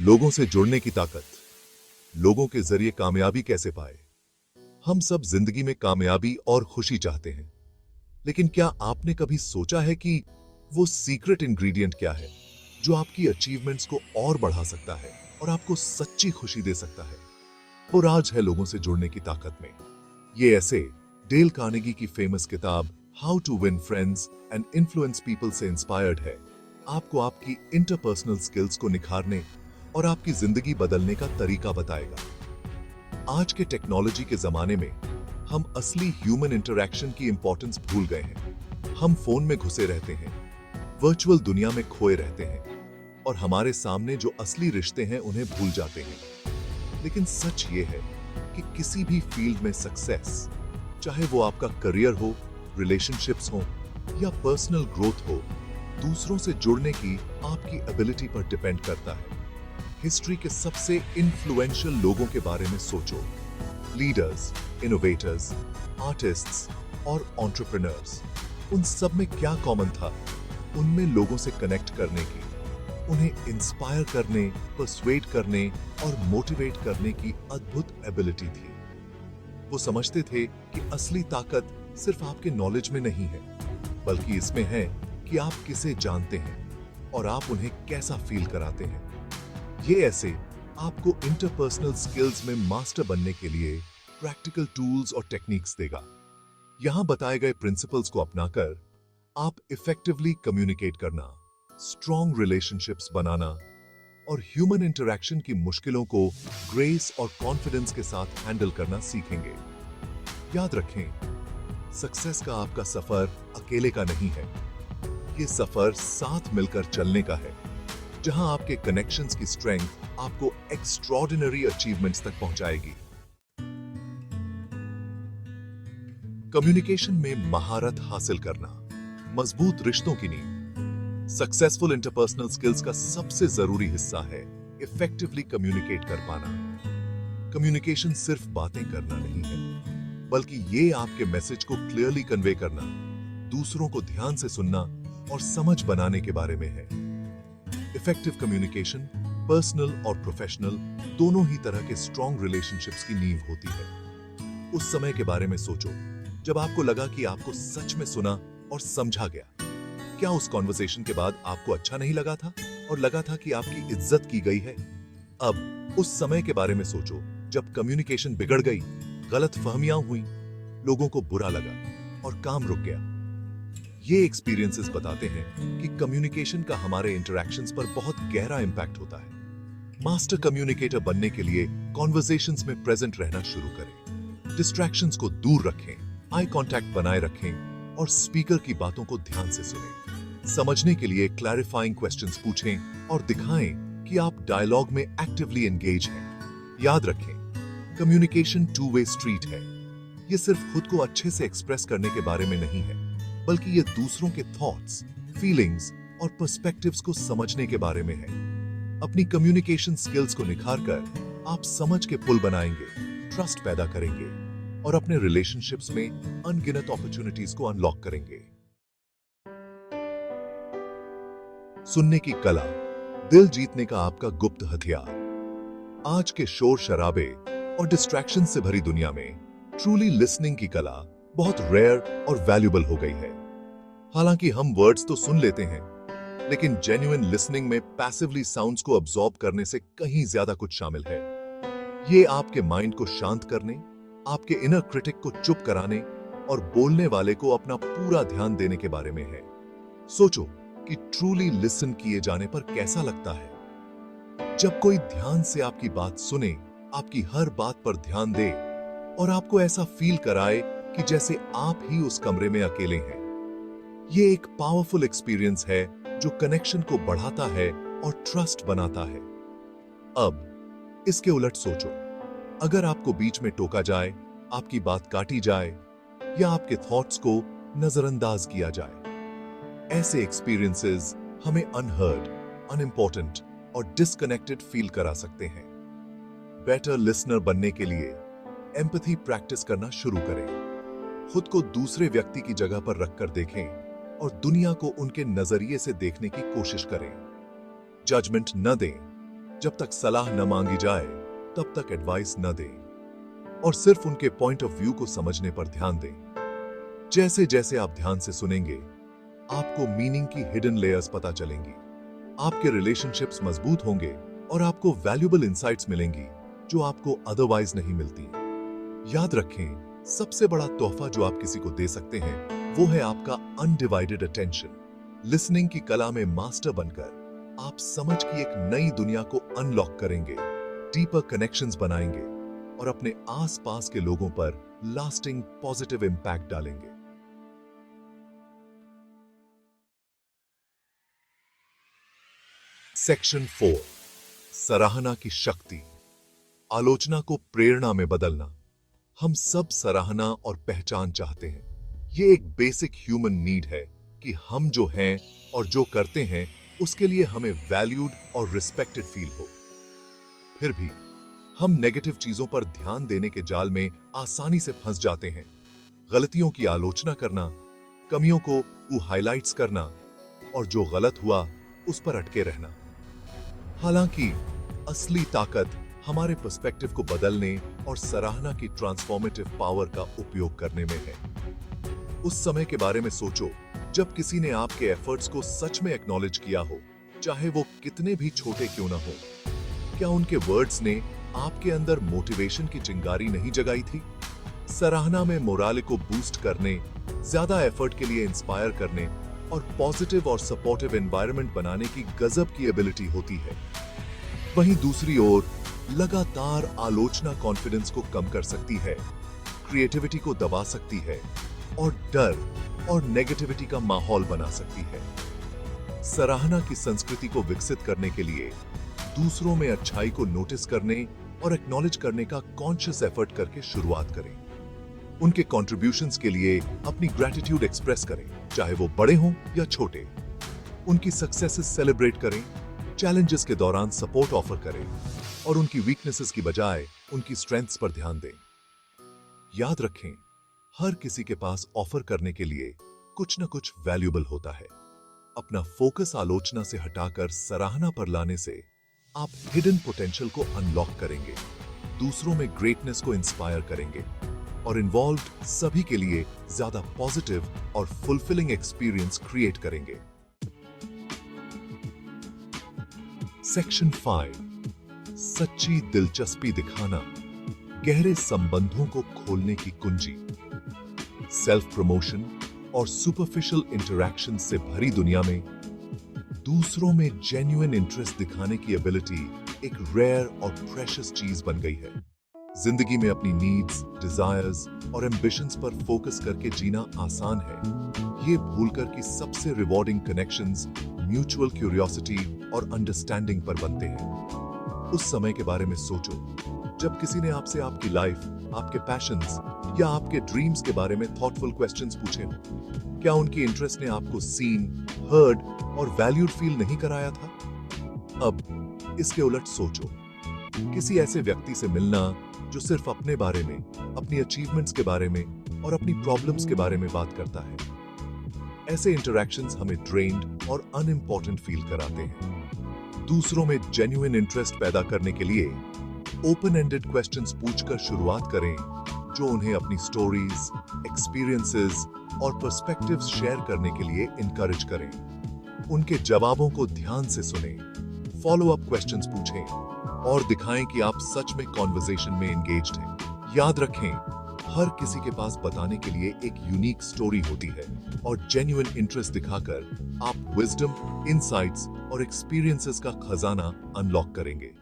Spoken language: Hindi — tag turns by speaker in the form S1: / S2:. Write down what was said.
S1: लोगों से जुड़ने की ताकत। लोगों के जरिए कामयाबी कैसे पाए। हम सब जिंदगी में कामयाबी और खुशी चाहते हैं, लेकिन क्या आपने कभी सोचा है कि वो सीक्रेट इंग्रेडिएंट क्या है जो आपकी अचीवमेंट्स को और बढ़ा सकता है और आपको सच्ची खुशी दे सकता है। वो राज है लोगों से जुड़ने की ताकत में। ये ऐसे डेल कार्नेगी की फेमस किताब how to win friends and influence people से इंस्पायर्ड है। आपको आपकी इंटरपर्सनल स्किल्स को निखारने और आपकी जिंदगी बदलने का तरीका बताएगा। आज के टेक्नोलॉजी के जमाने में हम असली ह्यूमन इंटरैक्शन की इंपॉर्टेंस भूल गए हैं। हम फोन में घुसे रहते हैं, वर्चुअल दुनिया में खोए रहते हैं और हमारे सामने जो असली रिश्ते हैं उन्हें भूल जाते हैं। लेकिन सच ये है कि किसी भी फील्ड में सक्सेस, चाहे वो आपका करियर हो, रिलेशनशिप्स हो या पर्सनल ग्रोथ हो, दूसरों से जुड़ने की आपकी एबिलिटी पर डिपेंड करता है। हिस्ट्री के सबसे इन्फ्लुएंशियल लोगों के बारे में सोचो। लीडर्स, इनोवेटर्स, आर्टिस्ट्स और एंटरप्रेन्योर्स, उन सब में क्या कॉमन था? उनमें लोगों से कनेक्ट करने की, उन्हें इंस्पायर करने, पर्सुएड करने और मोटिवेट करने की अद्भुत एबिलिटी थी। वो समझते थे कि असली ताकत सिर्फ आपके नॉलेज में नहीं है, बल्कि इसमें है कि आप किसे जानते हैं और आप उन्हें कैसा फील कराते हैं। ये ऐसे आपको इंटरपर्सनल स्किल्स में मास्टर बनने के लिए प्रैक्टिकल टूल्स और टेक्निक्स देगा। यहां बताए गए प्रिंसिपल्स को अपनाकर आप इफेक्टिवली कम्युनिकेट करना, स्ट्रॉन्ग रिलेशनशिप्स बनाना और ह्यूमन इंटरैक्शन की मुश्किलों को ग्रेस और कॉन्फिडेंस के साथ हैंडल करना सीखेंगे। याद रखें, सक्सेस का आपका सफर अकेले का नहीं है। ये सफर साथ मिलकर चलने का है, जहां आपके कनेक्शंस की स्ट्रेंथ आपको एक्स्ट्रॉर्डिनरी अचीवमेंट्स तक पहुंचाएगी। कम्युनिकेशन में महारत हासिल करना, मजबूत रिश्तों की नींव। सक्सेसफुल इंटरपर्सनल स्किल्स का सबसे जरूरी हिस्सा है इफेक्टिवली कम्युनिकेट कर पाना। कम्युनिकेशन सिर्फ बातें करना नहीं है, बल्कि ये आपके मैसेज को क्लियरली कन्वे करना, दूसरों को ध्यान से सुनना और समझ बनाने के बारे में है। इफेक्टिव कम्युनिकेशन पर्सनल और प्रोफेशनल दोनों ही तरह के स्ट्रॉन्ग रिलेशनशिप्स की नींव होती है। उस समय के बारे में सोचो जब आपको लगा कि आपको सच में सुना और समझा गया। क्या उस कॉन्वर्सेशन के बाद आपको अच्छा नहीं लगा था और लगा था कि आपकी इज्जत की गई है? अब उस समय के बारे में सोचो जब कम्युनिकेशन बिगड़ गई, गलत फहमियां हुई, लोगों को बुरा लगा और काम रुक गया। ये एक्सपीरियंसेस बताते हैं कि कम्युनिकेशन का हमारे इंटरैक्शंस पर बहुत गहरा इंपैक्ट होता है। मास्टर कम्युनिकेटर बनने के लिए कॉन्वर्सेशंस में प्रेजेंट रहना शुरू करें, डिस्ट्रैक्शंस को दूर रखें, आई कांटेक्ट बनाए रखें और स्पीकर की बातों को ध्यान से सुनें। समझने के लिए क्लैरिफाइंग क्वेश्चंस पूछें और दिखाएं कि आप डायलॉग में एक्टिवली एंगेज हैं। याद रखें, कम्युनिकेशन टू वे स्ट्रीट है। ये सिर्फ खुद को अच्छे से एक्सप्रेस करने के बारे में नहीं है, बल्कि ये दूसरों के थॉट्स, फीलिंग्स और पर्सपेक्टिव्स को समझने के बारे में है। अपनी कम्युनिकेशन स्किल्स को निखारकर आप समझ के पुल बनाएंगे, ट्रस्ट पैदा करेंगे और अपने रिलेशनशिप्स में अनगिनत अपॉर्चुनिटीज को अनलॉक करेंगे। सुनने की कला, दिल जीतने का आपका गुप्त हथियार। आज के शोर शराबे और डिस्ट्रैक्शन से भरी दुनिया में ट्रूली लिसनिंग की कला बहुत रेयर और वैल्यूबल हो गई है। हालांकि हम वर्ड्स तो सुन लेते हैं, लेकिन जेन्युइन लिसनिंग में पैसिवली साउंड्स को अब्सॉर्ब करने से कहीं ज्यादा कुछ शामिल है। ये आपके माइंड को शांत करने, आपके इनर क्रिटिक को चुप कराने और बोलने वाले को अपना पूरा ध्यान देने के बारे में है। सोचो कि ट्रूली लिसन किए जाने पर कैसा लगता है। जब कोई ध्यान से आपकी बात सुने, आपकी हर बात पर ध्यान दे और आपको ऐसा फील कराए कि जैसे आप ही उस कमरे में अकेले हैं। ये एक पावरफुल एक्सपीरियंस है जो कनेक्शन को बढ़ाता है और ट्रस्ट बनाता है। अब इसके उलट सोचो, अगर आपको बीच में टोका जाए, आपकी बात काटी जाए या आपके थॉट्स को नजरअंदाज किया जाए। ऐसे एक्सपीरियंसेस हमें अनहर्ड, अनइम्पोर्टेंट और डिस्कनेक्टेड फील करा सकते हैं। बेटर लिसनर बनने के लिए एम्पैथी प्रैक्टिस करना शुरू करें। खुद को दूसरे व्यक्ति की जगह पर रखकर देखें और दुनिया को उनके नजरिए से देखने की कोशिश करें। जजमेंट न दें, जब तक सलाह न मांगी जाए तब तक एडवाइस न दें और सिर्फ उनके पॉइंट ऑफ व्यू को समझने पर ध्यान दें। जैसे जैसे आप ध्यान से सुनेंगे, आपको मीनिंग की हिडन लेयर्स पता चलेंगी, आपके रिलेशनशिप्स मजबूत होंगे और आपको वैल्यूएबल इंसाइट्स मिलेंगी जो आपको अदरवाइज नहीं मिलती। याद रखें, सबसे बड़ा तोहफा जो आप किसी को दे सकते हैं वो है आपका अनडिवाइडेड अटेंशन। लिसनिंग की कला में मास्टर बनकर आप समझ की एक नई दुनिया को अनलॉक करेंगे, डीपर कनेक्शंस बनाएंगे और अपने आसपास के लोगों पर लास्टिंग पॉजिटिव इंपैक्ट डालेंगे। सेक्शन 4, सराहना की शक्ति। आलोचना को प्रेरणा में बदलना। हम सब सराहना और पहचान चाहते हैं। ये एक बेसिक ह्यूमन नीड है कि हम जो हैं और जो करते हैं उसके लिए हमें वैल्यूड और रिस्पेक्टेड फील हो। फिर भी हम नेगेटिव चीजों पर ध्यान देने के जाल में आसानी से फंस जाते हैं। गलतियों की आलोचना करना, कमियों को हाइलाइट्स करना और जो गलत हुआ उस पर अटके रहना। हालांकि असली ताकत हमारे पर्सपेक्टिव को बदलने और सराहना की ट्रांसफॉर्मेटिव पावर का उपयोग करने में है। उस समय के बारे में सोचो जब किसी ने आपके एफर्ट्स को सच में एक्नॉलेज किया हो, चाहे वो कितने भी छोटे क्यों ना हो। क्या उनके वर्ड्स ने आपके अंदर मोटिवेशन की चिंगारी नहीं जगाई थी? सराहना में मोराल को बूस्ट करने, ज्यादा एफर्ट के लिए इंस्पायर करने और पॉजिटिव और सपोर्टिव एनवायरनमेंट बनाने की गजब की एबिलिटी होती है। वहीं दूसरी ओर लगातार आलोचना कॉन्फिडेंस को कम कर सकती है, क्रिएटिविटी को दबा सकती है और डर और नेगेटिविटी का माहौल बना सकती है। सराहना की संस्कृति को विकसित करने के लिए दूसरों में अच्छाई को नोटिस करने और एक्नॉलेज करने का कॉन्शियस एफर्ट करके शुरुआत करें। उनके कॉन्ट्रिब्यूशंस के लिए अपनी ग्रैटिट्यूड एक्सप्रेस करें, चाहे वो बड़े हों या छोटे। उनकी सक्सेसेस सेलिब्रेट करें, चैलेंजेस के दौरान सपोर्ट ऑफर करें और उनकी वीकनेसेस की बजाय उनकी स्ट्रेंथ्स पर ध्यान दें। याद रखें, हर किसी के पास ऑफर करने के लिए कुछ न कुछ वैल्यूएबल होता है। अपना फोकस आलोचना से हटाकर सराहना पर लाने से आप हिडन पोटेंशियल को अनलॉक करेंगे, दूसरों में ग्रेटनेस को इंस्पायर करेंगे और इन्वॉल्व्ड सभी के लिए ज्यादा पॉजिटिव और फुलफिलिंग एक्सपीरियंस क्रिएट करेंगे। सेक्शन 5, सच्ची दिलचस्पी दिखाना, गहरे संबंधों को खोलने की कुंजी। सेल्फ प्रमोशन और सुपरफिशियल इंटरैक्शन से भरी दुनिया में दूसरों में जेन्युइन इंटरेस्ट दिखाने की एबिलिटी एक रेयर और प्रेशियस चीज बन गई है। जिंदगी में अपनी नीड्स, डिजायर्स और एम्बिशंस पर फोकस करके जीना आसान है, ये भूलकर कि सबसे रिवॉर्डिंग कनेक्शंस म्यूचुअल क्यूरियोसिटी और अंडरस्टैंडिंग पर बनते हैं। उस समय के बारे में सोचो जब किसी ने आपसे आपकी लाइफ, आपके पैशंस या आपके ड्रीम्स के बारे में थॉटफुल क्वेश्चंस पूछे हो। क्या उनकी इंटरेस्ट ने आपको सीन, हर्ड और वैल्यूड फील नहीं कराया था? अब इसके उलट सोचो, किसी ऐसे व्यक्ति से मिलना जो सिर्फ अपने बारे में, अपनी अचीवमेंट्स के बारे में और अपनी प्रॉब्लम्स के बारे में बात करता है। ऐसे इंटरैक्शंस हमें ड्रेन्ड और अनइम्पोर्टेंट फील कराते हैं। दूसरों में जेन्युइन इंटरेस्ट पैदा करने के लिए ओपन एंडेड क्वेश्चंस पूछकर शुरुआत करें जो उन्हें अपनी स्टोरीज, एक्सपीरियंसेस और पर्सपेक्टिव्स शेयर करने के लिए इनकरेज करें। उनके जवाबों को ध्यान से सुनें, फॉलो अप क्वेश्चंस पूछें और दिखाएं कि आप सच में कॉन्वर्सेशन में एंगेज्ड हैं। याद रखें, हर किसी के पास बताने के लिए एक यूनिक स्टोरी होती है और जेन्युइन इंटरेस्ट दिखाकर आप विजडम, इनसाइट्स और एक्सपीरियंसेस का खजाना अनलॉक करेंगे।